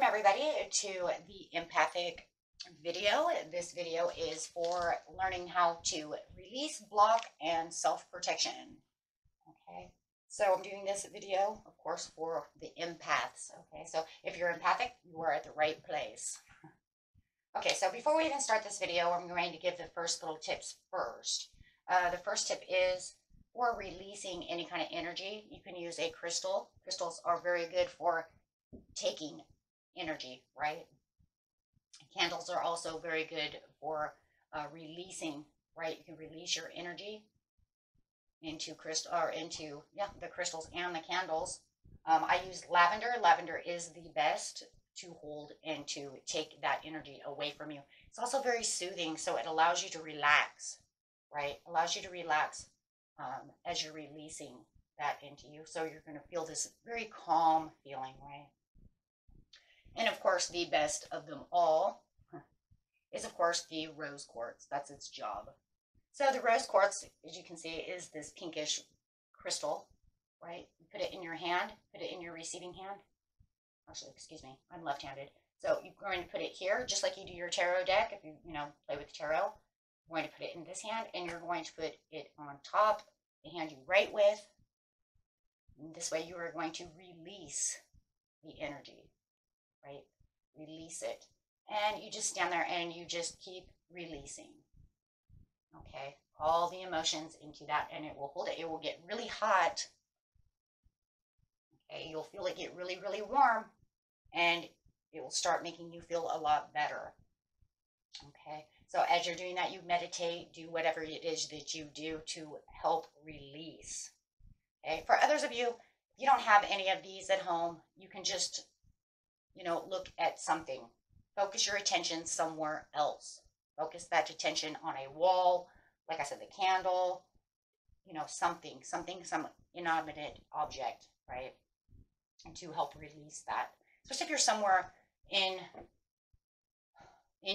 Welcome everybody to the empathic video. This video is for learning how to release, block, and self-protection. Okay, so I'm doing this video, of course, for the empaths. Okay, so if you're empathic, you are at the right place. Okay, so before we even start this video, I'm going to give the first little tips first. The first tip is for releasing any kind of energy. You can use a crystal. Crystals are very good for taking energy, right? Candles are also very good for releasing, right? You can release your energy into the crystals and the candles. I use lavender. Lavender is the best to hold and to take that energy away from you. It's also very soothing, so it allows you to relax, right? Allows you to relax as you're releasing that into you. So you're going to feel this very calm feeling, right? And of course, the best of them all is, of course, the rose quartz. That's its job. So the rose quartz, as you can see, is this pinkish crystal, right? You put it in your hand, put it in your receiving hand. Actually, excuse me, I'm left-handed. So you're going to put it here, just like you do your tarot deck. If you play with tarot, you're going to put it in this hand, and you're going to put it on top, the hand you write with. And this way you are going to release the energy. Right? Release it. And you just stand there and you just keep releasing. Okay? All the emotions into that, and it will hold it. It will get really hot. Okay? You'll feel it get really, really warm, and it will start making you feel a lot better. Okay? So as you're doing that, you meditate, do whatever it is that you do to help release. Okay? For others of you, if you don't have any of these at home, you can just look at something. Focus your attention somewhere else. Focus that attention on a wall, like I said, the candle, some inanimate object, right? And to help release that. Especially if you're somewhere in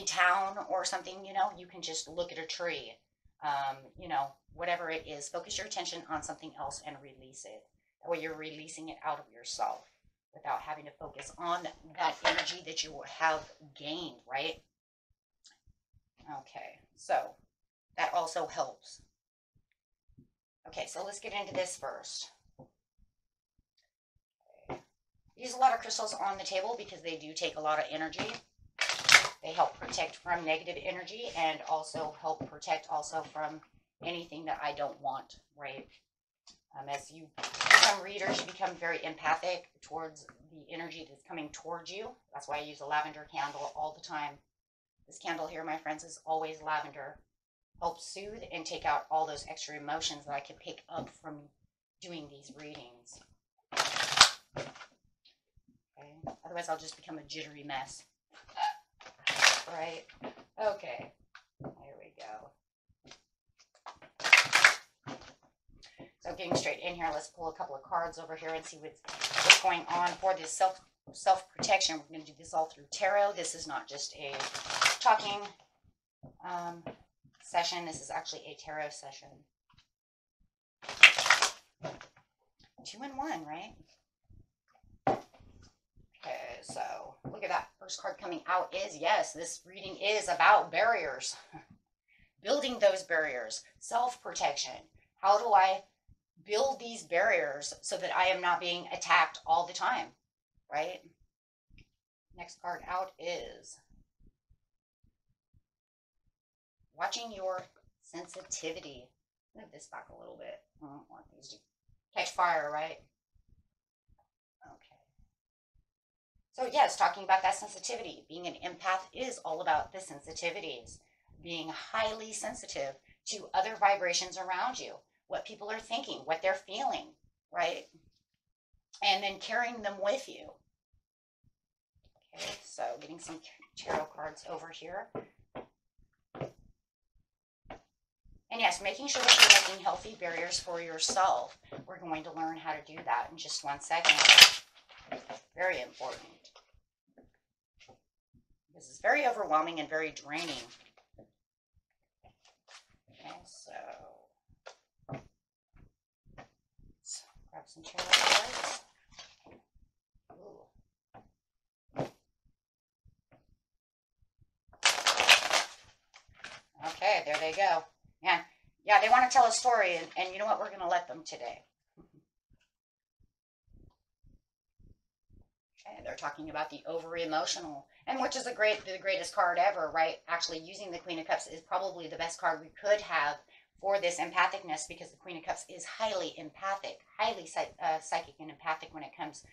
town or something, you can just look at a tree, whatever it is. Focus your attention on something else and release it. That way you're releasing it out of yourself, without having to focus on that energy that you have gained, right? Okay, so that also helps. Okay, so let's get into this first. Okay. Use a lot of crystals on the table because they do take a lot of energy. They help protect from negative energy and also help protect also from anything that I don't want, right? As you become readers, you become very empathic towards the energy that's coming towards you. That's why I use a lavender candle all the time. This candle here, my friends, is always lavender. Helps soothe and take out all those extra emotions that I can pick up from doing these readings. Okay. Otherwise, I'll just become a jittery mess. Right? Okay. There we go. So getting straight in here, let's pull a couple of cards over here and see what's going on for this self-protection. We're going to do this all through tarot. This is not just a talking session. This is actually a tarot session. 2 in 1, right? Okay, so look at that. First card coming out is, yes, this reading is about barriers. Building those barriers. Self-protection. How do I build these barriers so that I am not being attacked all the time, right? Next card out is watching your sensitivity. Move this back a little bit. I don't want these to catch fire, right? Okay. So yes, talking about that sensitivity. Being an empath is all about the sensitivities. Being highly sensitive to other vibrations around you. What people are thinking, what they're feeling, right? And then carrying them with you. Okay, so getting some tarot cards over here. And yes, making sure that you're making healthy barriers for yourself. We're going to learn how to do that in just 1 second. Very important. This is very overwhelming and very draining. Okay, so grab some tarot cards. Ooh. they want to tell a story, and you know what? We're going to let them today. Okay, they're talking about the overly emotional, and which is the greatest card ever, right? Actually, using the Queen of Cups is probably the best card we could have for this empathicness, because the Queen of Cups is highly empathic, highly psychic and empathic when it comes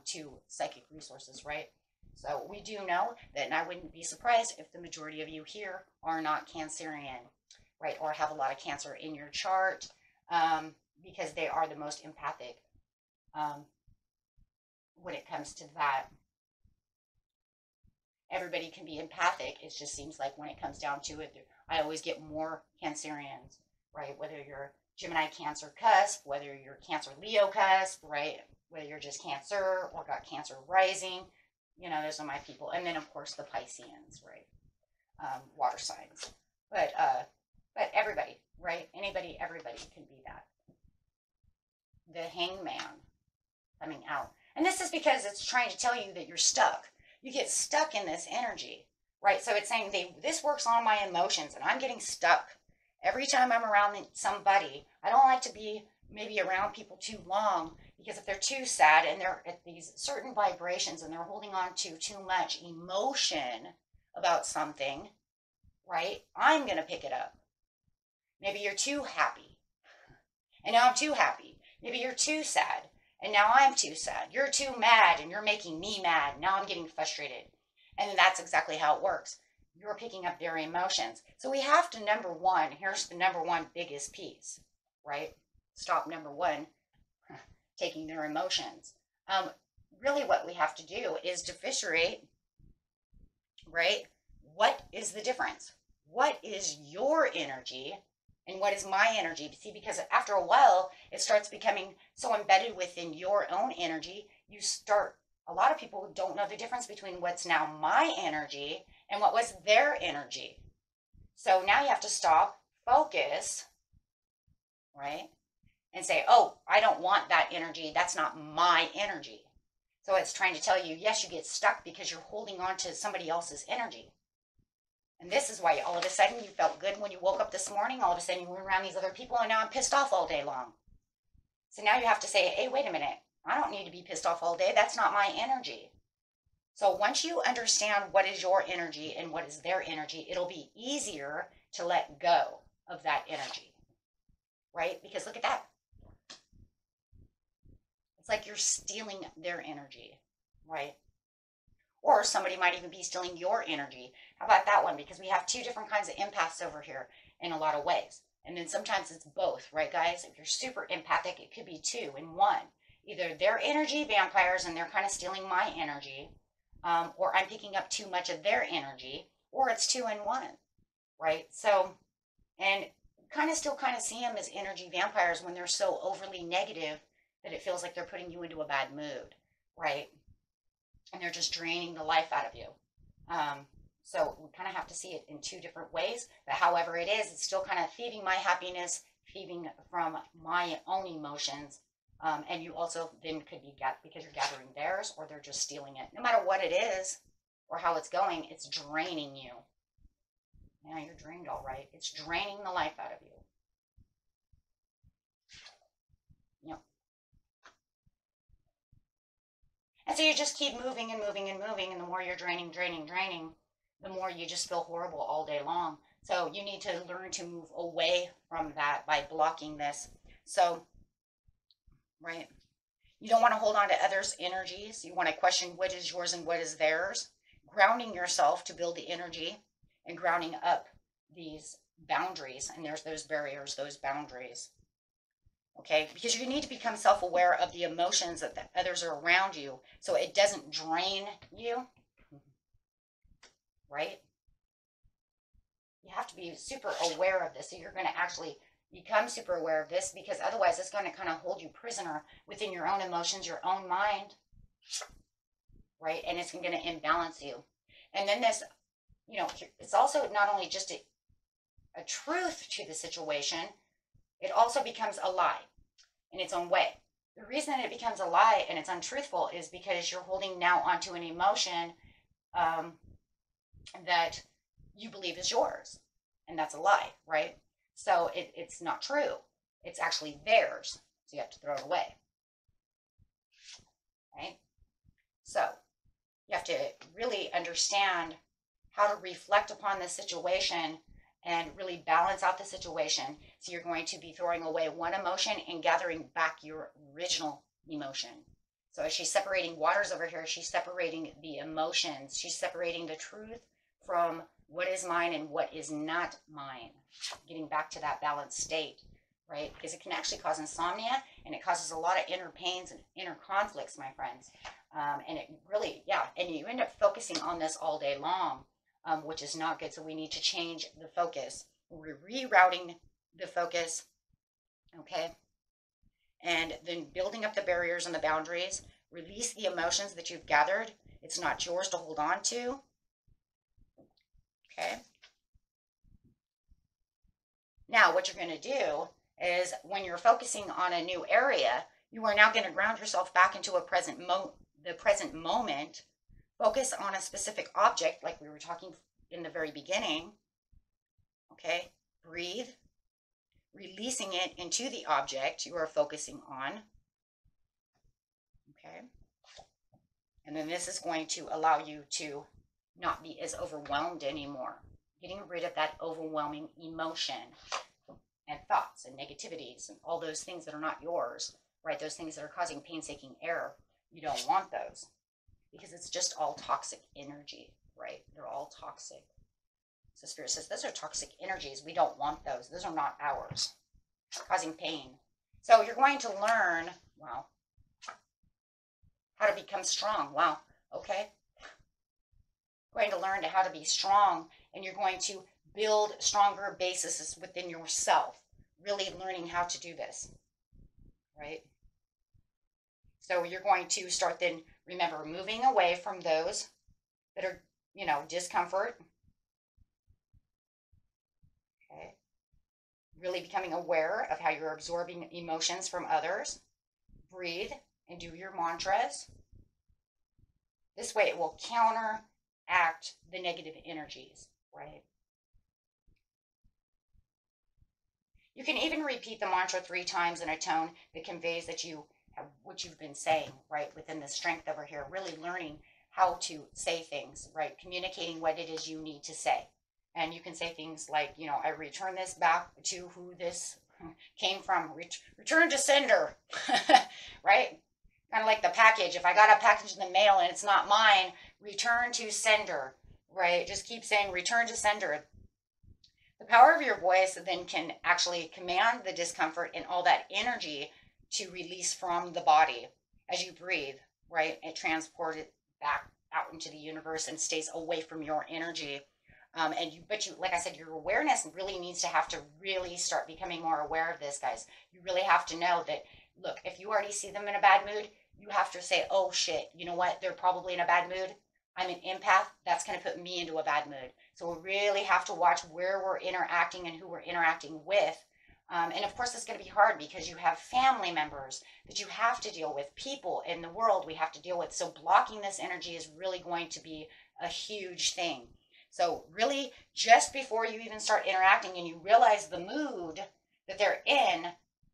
to psychic resources, right? So we do know that, and I wouldn't be surprised if the majority of you here are not Cancerian, right? Or have a lot of Cancer in your chart, because they are the most empathic when it comes to that. Everybody can be empathic. It just seems like when it comes down to it, I always get more Cancerians, right? Whether you're Gemini, Cancer cusp, whether you're Cancer, Leo cusp, right? Whether you're just Cancer or got Cancer rising, you know, those are my people. And then, of course, the Pisceans, right? Water signs. But everybody, right? Anybody, everybody can be that. The Hangman coming out. And this is because it's trying to tell you that you're stuck. You get stuck in this energy, right? So it's saying this works on my emotions, and I'm getting stuck. Every time I'm around somebody, I don't like to be maybe around people too long, because if they're too sad and they're at these certain vibrations and they're holding on to too much emotion about something, right? I'm going to pick it up. Maybe you're too happy, and now I'm too happy. Maybe you're too sad, and now I'm too sad. You're too mad, and you're making me mad. Now I'm getting frustrated. And that's exactly how it works. You're picking up their emotions. So we have to, number one, here's the number one biggest piece, right? Stop, number one, taking their emotions. Really what we have to do is differentiate, right? What is the difference? What is your energy and what is my energy? See, because after a while, it starts becoming so embedded within your own energy, a lot of people don't know the difference between what's now my energy and what was their energy. So now you have to stop, focus, right? And say, oh, I don't want that energy. That's not my energy. So it's trying to tell you, yes, you get stuck because you're holding on to somebody else's energy. And this is why all of a sudden you felt good when you woke up this morning. All of a sudden you were around these other people, and now I'm pissed off all day long. So now you have to say, hey, wait a minute. I don't need to be pissed off all day. That's not my energy. So once you understand what is your energy and what is their energy, it'll be easier to let go of that energy, right? Because look at that. It's like you're stealing their energy, right? Or somebody might even be stealing your energy. How about that one? Because we have two different kinds of empaths over here in a lot of ways. And then sometimes it's both, right, guys? If you're super empathic, it could be two in one. Either their energy, vampires, and they're kind of stealing my energy, or I'm picking up too much of their energy, or it's two in one, right? So, and still see them as energy vampires when they're so overly negative that it feels like they're putting you into a bad mood, right? And they're just draining the life out of you. So we kind of have to see it in two different ways. But however it is, it's still kind of feeding my happiness, feeding from my own emotions. And you also then could be because you're gathering theirs, or they're just stealing it. No matter what it is or how it's going, it's draining you. Yeah, you're drained all right. It's draining the life out of you. Yep. And so you just keep moving and moving and moving, and the more you're draining, the more you just feel horrible all day long. So you need to learn to move away from that by blocking this. So, right, you don't want to hold on to others' energies. You want to question what is yours and what is theirs. Grounding yourself to build the energy, and grounding up these boundaries. And there's those barriers, those boundaries. Okay, because you need to become self-aware of the emotions that the others are around you, so it doesn't drain you, right? You have to be super aware of this. So you're going to actually become super aware of this, because otherwise it's going to kind of hold you prisoner within your own emotions, your own mind, right? And it's going to imbalance you. And then this, it's also not only just a truth to the situation, it also becomes a lie in its own way. The reason it becomes a lie and it's untruthful is because you're holding now onto an emotion that you believe is yours. And that's a lie, right? So it's not true. It's actually theirs. So you have to throw it away. Right? So you have to really understand how to reflect upon the situation and really balance out the situation. So you're going to be throwing away one emotion and gathering back your original emotion. So as she's separating waters over here, she's separating the emotions. She's separating the truth from what is mine and what is not mine. Getting back to that balanced state, right? Because it can actually cause insomnia, and it causes a lot of inner pains and inner conflicts, my friends. And it really, yeah, and you end up focusing on this all day long, which is not good. So we need to change the focus. We're rerouting the focus, okay? And then building up the barriers and the boundaries. Release the emotions that you've gathered. It's not yours to hold on to, okay? Now, what you're going to do is when you're focusing on a new area, you are now going to ground yourself back into the present moment. Focus on a specific object, like we were talking in the very beginning. Okay, breathe, releasing it into the object you are focusing on. Okay, and then this is going to allow you to not be as overwhelmed anymore. Getting rid of that overwhelming emotion and thoughts and negativities and all those things that are not yours, right? Those things that are causing painstaking error. You don't want those because it's just all toxic energy, right? They're all toxic. So Spirit says, those are toxic energies. We don't want those. Those are not ours. Causing pain. So you're going to learn, wow, how to become strong. Wow, okay. Going to learn how to be strong, and you're going to build stronger bases within yourself. Really learning how to do this, right? So you're going to start then, remember, moving away from those that are, discomfort. Okay. Really becoming aware of how you're absorbing emotions from others. Breathe and do your mantras. This way it will counteract the negative energies, right? You can even repeat the mantra 3 times in a tone that conveys that you have what you've been saying, right? Within the strength over here, really learning how to say things, right? Communicating what it is you need to say. And you can say things like, I return this back to who this came from. Return to sender, right? Kind of like the package. If I got a package in the mail and it's not mine, return to sender, right? Just keep saying return to sender. The power of your voice then can actually command the discomfort and all that energy to release from the body as you breathe, right? It transports it back out into the universe and stays away from your energy. But like I said, your awareness really needs to have to really start becoming more aware of this, guys. You really have to know that, look, if you already see them in a bad mood, you have to say, oh shit, you know what? They're probably in a bad mood. I'm an empath. That's going to put me into a bad mood. So we really have to watch where we're interacting and who we're interacting with. And of course, it's going to be hard because you have family members that you have to deal with, people in the world we have to deal with. So blocking this energy is really going to be a huge thing. So really, just before you even start interacting and you realize the mood that they're in,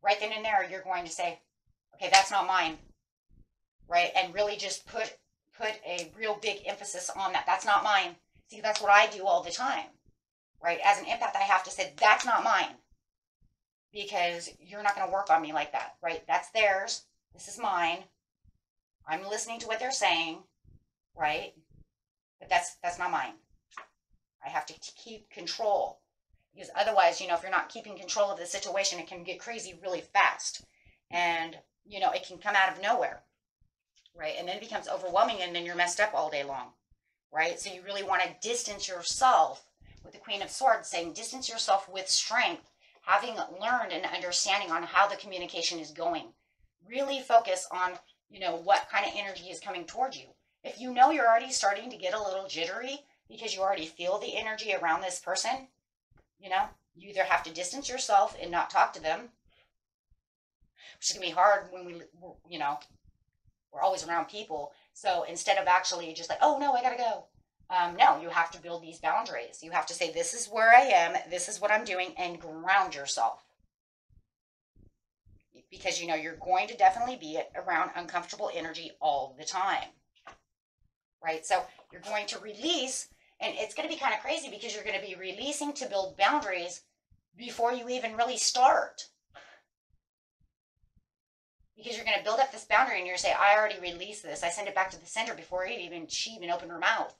right then and there, you're going to say, okay, that's not mine, right? And really just put a real big emphasis on that. That's not mine. See, that's what I do all the time, right? As an empath, I have to say, that's not mine, because you're not going to work on me like that, right? That's theirs. This is mine. I'm listening to what they're saying, right? But that's not mine. I have to keep control, because otherwise, if you're not keeping control of the situation, it can get crazy really fast, and it can come out of nowhere, right? And then it becomes overwhelming, and then you're messed up all day long, right? So you really want to distance yourself with the Queen of Swords, saying distance yourself with strength, having learned and understanding on how the communication is going. Really focus on, what kind of energy is coming towards you. If you're already starting to get a little jittery because you already feel the energy around this person, you either have to distance yourself and not talk to them, which is going to be hard when we're always around people. So instead of actually just like, oh no, I gotta go, No, you have to build these boundaries. You have to say, this is where I am, this is what I'm doing, and ground yourself. Because, you know, you're going to definitely be around uncomfortable energy all the time. Right? So you're going to release, and it's going to be kind of crazy because you're going to be releasing to build boundaries before you even really start. Because you're going to build up this boundary and you're going to say, I already released this. I send it back to the sender before she even opened her mouth.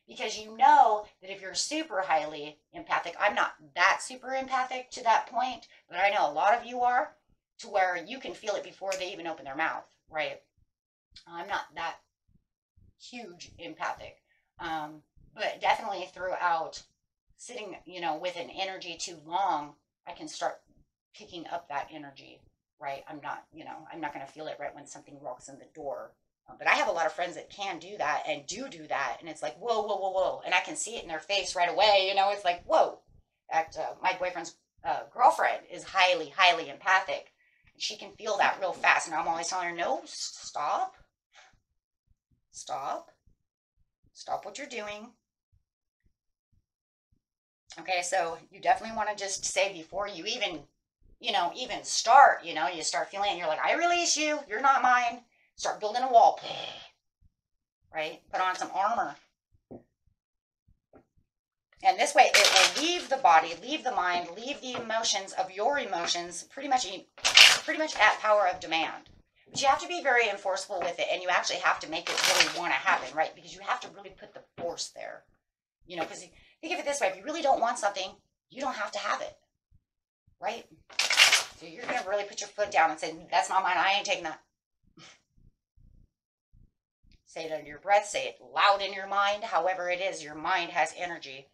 Because you know that if you're super highly empathic, I'm not that super empathic to that point, but I know a lot of you are, to where you can feel it before they even open their mouth, right? I'm not that huge empathic, but definitely throughout sitting, you know, with an energy too long, I can start picking up that energy, right? I'm not, you know, I'm not going to feel it right when something walks in the door. But I have a lot of friends that can do that and do that. And it's like, whoa, whoa, whoa, whoa. And I can see it in their face right away. You know, it's like, whoa. My boyfriend's girlfriend is highly, highly empathic. She can feel that real fast. And I'm always telling her, no, stop. Stop. Stop what you're doing. Okay, so you definitely want to just say before you even, you know, even start, you know, you start feeling it. You're like, I release you. You're not mine. Start building a wall, right? Put on some armor. And this way it will leave the body, leave the mind, leave the emotions of your emotions pretty much at power of demand. But you have to be very enforceable with it, and you actually have to make it really want to happen, right? Because you have to really put the force there. You know, because think of it this way, if you really don't want something, you don't have to have it, right? So you're going to really put your foot down and say, that's not mine, I ain't taking that. Say it under your breath, say it loud in your mind, however it is, your mind has energy.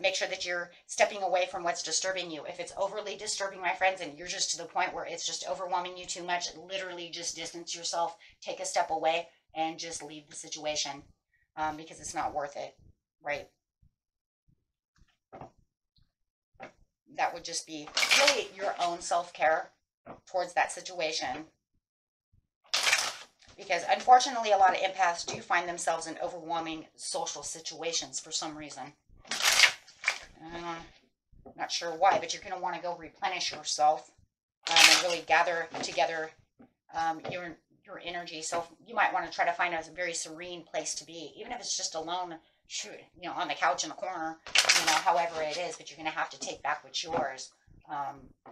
Make sure that you're stepping away from what's disturbing you. If it's overly disturbing, my friends, and you're just to the point where it's just overwhelming you too much, literally just distance yourself, take a step away, and just leave the situation, because it's not worth it, right? That would just be really your own self-care towards that situation. Because unfortunately, a lot of empaths do find themselves in overwhelming social situations for some reason. I'm not sure why, but you're going to want to go replenish yourself, and really gather together your energy. So you might want to try to find a very serene place to be, even if it's just alone, you know, on the couch in the corner, you know, however it is. But you're going to have to take back what's yours.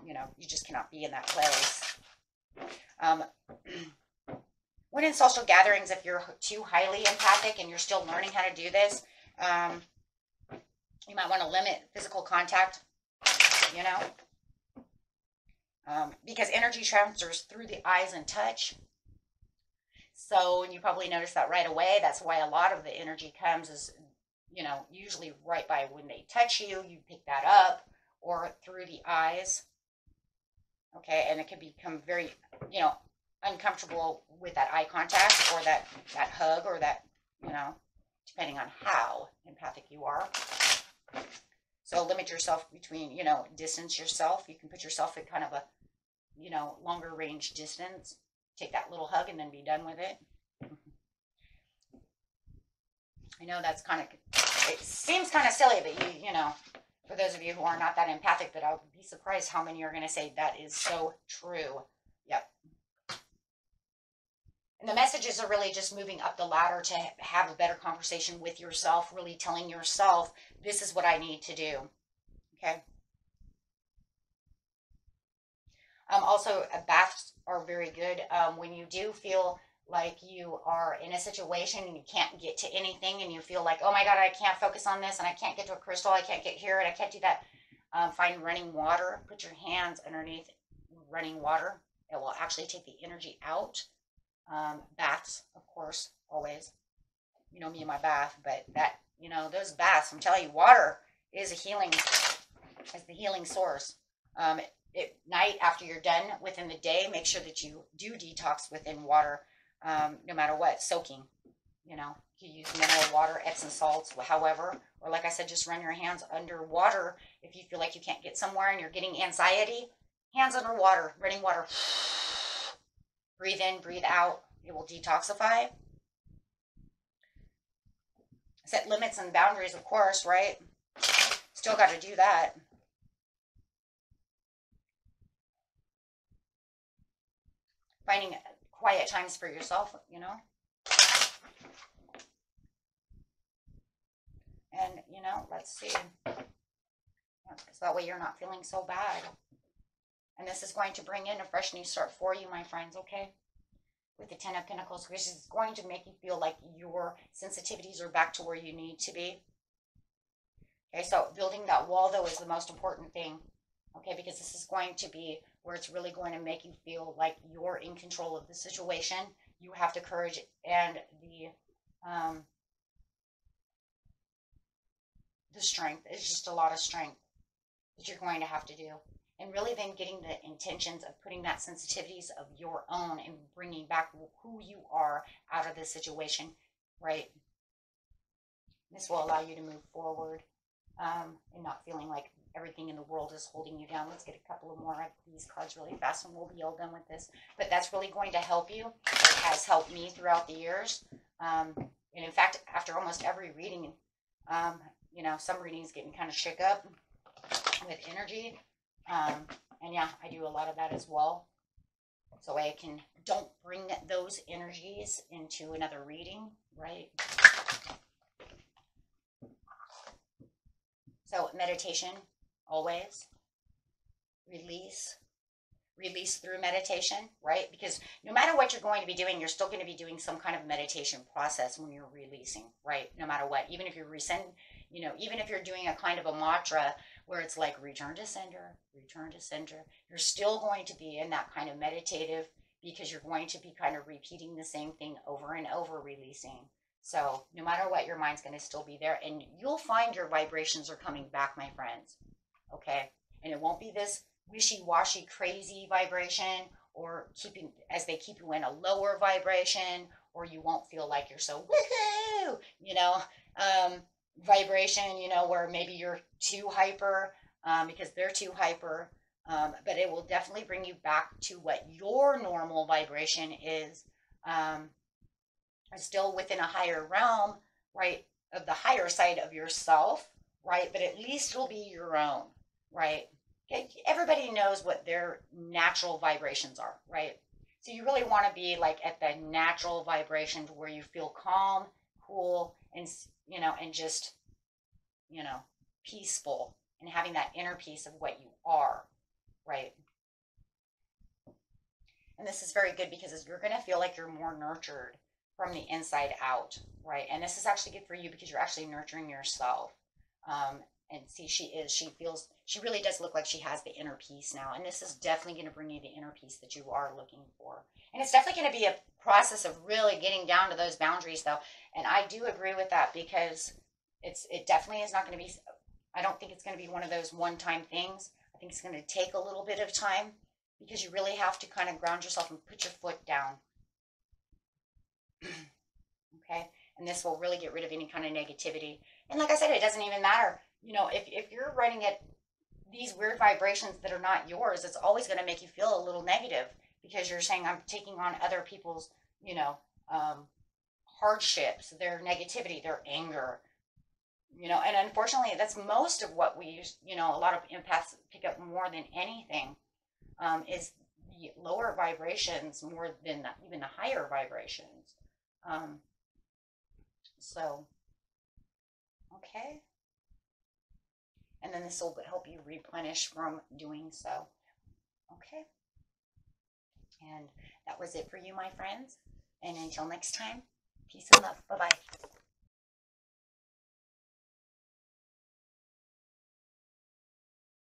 You know, you just cannot be in that place. When in social gatherings, if you're too highly empathic and you're still learning how to do this, you might want to limit physical contact, you know, because energy transfers through the eyes and touch. So you probably noticed that right away. That's why a lot of the energy comes is, you know, usually right by when they touch you, you pick that up, or through the eyes. Okay, and it can become very, you know, uncomfortable with that eye contact or that hug or that, you know, depending on how empathic you are. So limit yourself between, you know, distance yourself. You can put yourself at kind of a, you know, longer range distance. Take that little hug and then be done with it. I know that's kind of, it seems kind of silly, but you know, for those of you who are not that empathic, but I'll be surprised how many are going to say that is so true. Yep. And the messages are really just moving up the ladder to have a better conversation with yourself, really telling yourself, this is what I need to do. Okay. Also, baths are very good when you do feel like you are in a situation and you can't get to anything and you feel like, oh my God, I can't focus on this and I can't get to a crystal, I can't get here and I can't do that. Find running water, put your hands underneath running water. It will actually take the energy out. Baths, of course, always. You know me in my bath, but that, you know, those baths, I'm telling you, water is the healing source. At night, after you're done within the day, make sure that you do detox within water, no matter what, soaking. You know, you use mineral water, Epsom salts, however, or like I said, just run your hands under water. If you feel like you can't get somewhere and you're getting anxiety, hands under water, running water. Breathe in, breathe out. It will detoxify. Set limits and boundaries, of course, right? Still got to do that. Finding quiet times for yourself, you know? And, you know, let's see. So that way you're not feeling so bad. And this is going to bring in a fresh new start for you, my friends, okay? With the Ten of Pentacles, which is going to make you feel like your sensitivities are back to where you need to be. Okay, so building that wall, though, is the most important thing. Okay, because this is going to be where it's really going to make you feel like you're in control of the situation. You have the courage and the strength. It's just a lot of strength that you're going to have to do. And really then getting the intentions of putting that sensitivities of your own and bringing back who you are out of this situation, right? This will allow you to move forward and not feeling like everything in the world is holding you down. Let's get a couple of more of these cards really fast and we'll be all done with this. But that's really going to help you. It has helped me throughout the years. And in fact, after almost every reading, you know, some readings get me kind of shook up with energy. And yeah, I do a lot of that as well. So I don't bring those energies into another reading, right? So meditation, always. Release through meditation, right? Because no matter what you're going to be doing, you're still going to be doing some kind of meditation process when you're releasing, right? No matter what, even if you're even if you're doing a kind of a mantra where it's like return to center, you're still going to be in that kind of meditative because you're going to be kind of repeating the same thing over and over, releasing. So no matter what, your mind's going to still be there and you'll find your vibrations are coming back, my friends. Okay. And it won't be this wishy-washy, crazy vibration or as they keep you in a lower vibration, or you won't feel like you're so woohoo, vibration, where maybe you're too hyper because they're too hyper. But it will definitely bring you back to what your normal vibration is, still within a higher realm, right, of the higher side of yourself, right, but at least it'll be your own, right? Okay? Everybody knows what their natural vibrations are, right? So you really want to be like at the natural vibration where you feel calm, cool, and and just peaceful, and having that inner peace of what you are, right? And this is very good because you're going to feel like you're more nurtured from the inside out, right? And this is actually good for you because you're actually nurturing yourself. And see, she really does look like she has the inner peace now. And this is definitely going to bring you the inner peace that you are looking for. And it's definitely going to be a process of really getting down to those boundaries, though. And I do agree with that because it definitely is not going to be, I don't think it's going to be one of those one-time things. I think it's going to take a little bit of time because you really have to kind of ground yourself and put your foot down. Okay? And this will really get rid of any kind of negativity. And like I said, it doesn't even matter. If you're running at these weird vibrations that are not yours, it's always going to make you feel a little negative because you're saying I'm taking on other people's, hardships, their negativity, their anger, and unfortunately that's most of what we use, a lot of empaths pick up more than anything, is the lower vibrations more than even the higher vibrations. So, okay. And then this will help you replenish from doing so. Okay. And that was it for you, my friends. And until next time, peace and love. Bye-bye.